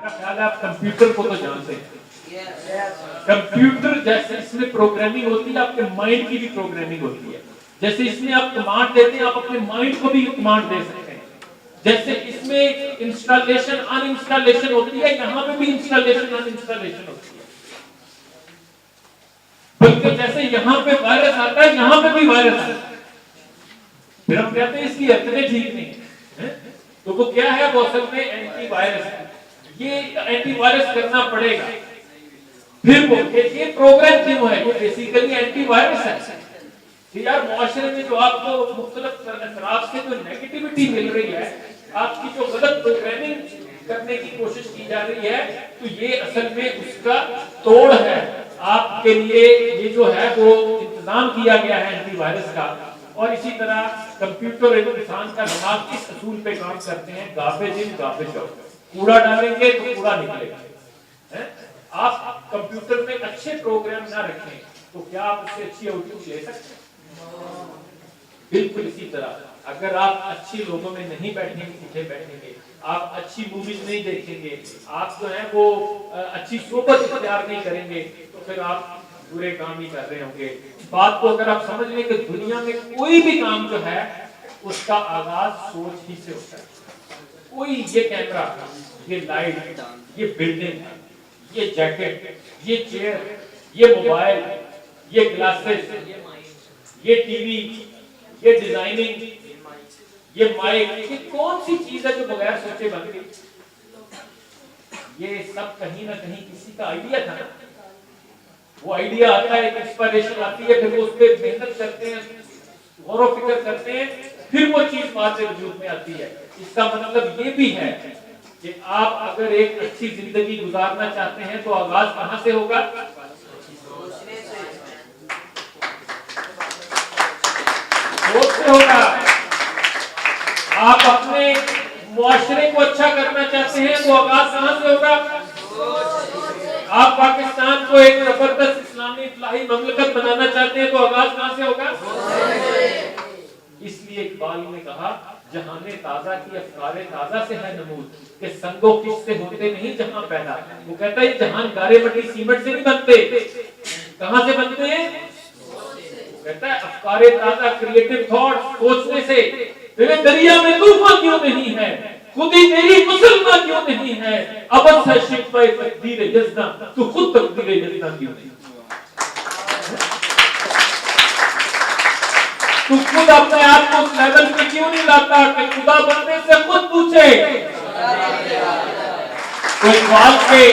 मेरा ख्याल है आप कंप्यूटर को तो जानते हैं। कंप्यूटर जैसे इसमें प्रोग्रामिंग होती है, आपके माइंड की भी प्रोग्रामिंग होती है। जैसे इसमें आप कमांड देते हैं, आप अपने माइंड को भी कमांड दे सकते हैं। जैसे इसमें इंस्टॉलेशन अनइंस्टॉलेशन होती है, यहाँ पे भी इंस्टॉलेशन अनइंस्टॉलेशन होती है। बल्कि जैसे यहाँ पे वायरस आता है, यहाँ पे भी वायरस आता है। फिर हम कहते हैं इसकी हरकतें ठीक नहीं है, तो वो क्या है, वो असल में एंटीवायरस है। ये एंटीवायरस करना पड़ेगा। फिर वो ये प्रोग्राम क्यों है, ये बेसिकली एंटीवायरस है कि यार मुआशरे में जो आपको मुख्तलिफ तरफ से जो नेगेटिविटी मिल रही है, आपकी जो गलत प्रोग्रामिंग करने की कोशिश की जा रही है, तो ये असल में उसका तोड़ है। आपके लिए ये जो है वो इंतजाम किया गया है एंटीवायरस का। और इसी तरह कंप्यूटर एवं इंसान का दिमाग इस असूल पे काम करते हैं, गार्बेज इन गार्बेज आउट। कूड़ा डालेंगे तो कूड़ा निकलेगा। आप कंप्यूटर में अच्छे प्रोग्राम ना रखें तो क्या आप उससे अच्छी आउटपुट ले सकते हैं? बिल्कुल इसी तरह अगर आप अच्छे लोगों में नहीं बैठेंगे, उठे बैठेंगे, आप अच्छी मूवीज नहीं देखेंगे, आप जो है वो अच्छी सोबत इख्तियार नहीं करेंगे, तो फिर आप बुरे काम ही कर रहे होंगे। बात को अगर आप समझ लें कि दुनिया में कोई भी काम जो है उसका आगाज सोच ही से होता है। कोई ये कैमरा, ये लाइट, ये बिल्डिंग, ये जैकेट, ये चेयर, ये मोबाइल, ये ग्लासेस, ये टीवी, ये डिजाइनिंग, ये माइक, ये कौन सी चीज है जो बगैर सोचे बन गई? ये सब कहीं ना कहीं किसी का आइडिया था ना। वो आइडिया आता है, एक इंस्पिरेशन आती है, फिर वो उस पर मेहनत करते हैं, गौर व फिक्र करते हैं, फिर वो चीज बाद में वजूद में आती है। इसका मतलब ये भी है कि आप अगर एक अच्छी जिंदगी गुजारना चाहते हैं तो आगाज कहां से होगा? सोच से होगा। आप अपने मुआशरे को अच्छा करना चाहते हैं तो आगाज कहां से होगा? आप पाकिस्तान को एक जबरदस्त इस्लामी इस्लाही ममलकत बनाना चाहते हैं तो आगाज कहां से होगा? इसलिए इकबाल ने कहा, जहाने ताजा की अफकारे ताजा से है नमूद, कि संगो किससे होते नहीं जहां पैदा। वो कहता है जहान गारे मट्टी सीमेंट से नहीं बनते, कहां से बनते हैं? कहता है अफकारे ताजा, क्रिएटिव थॉट, सोचने से। तेरे दरिया में तूफान क्यों नहीं है, खुदी तेरी मुसलमान क्यों नहीं है, अबस है शिकवा तकदीर जज़्ना, तू खुद तकदीर जज़्ना क्यों नहीं? तू खुद अपने आप को उस लेवल पे क्यों नहीं लाता कि खुदा बनने से खुद पूछे? तो इकबाल के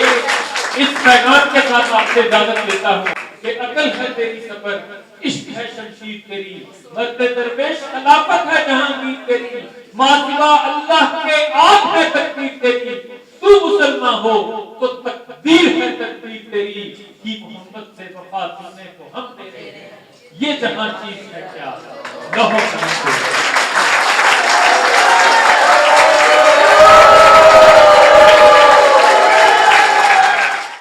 इस पैगाम के साथ आपसे इजाजत लेता हूँ कि अकल है तेरी सफर, इश्क है शमशीर तेरी, मर्द दरवेश खिलाफत है जहांगीर तेरी, मासिवा अल्लाह के आप है तकदीर तेरी, तू मुसलमान हो तो तकदीर है तकदीर तेरी, कि मोहम्मद से वफा करने को हम तेरे, ये जहां चीज है क्या लहो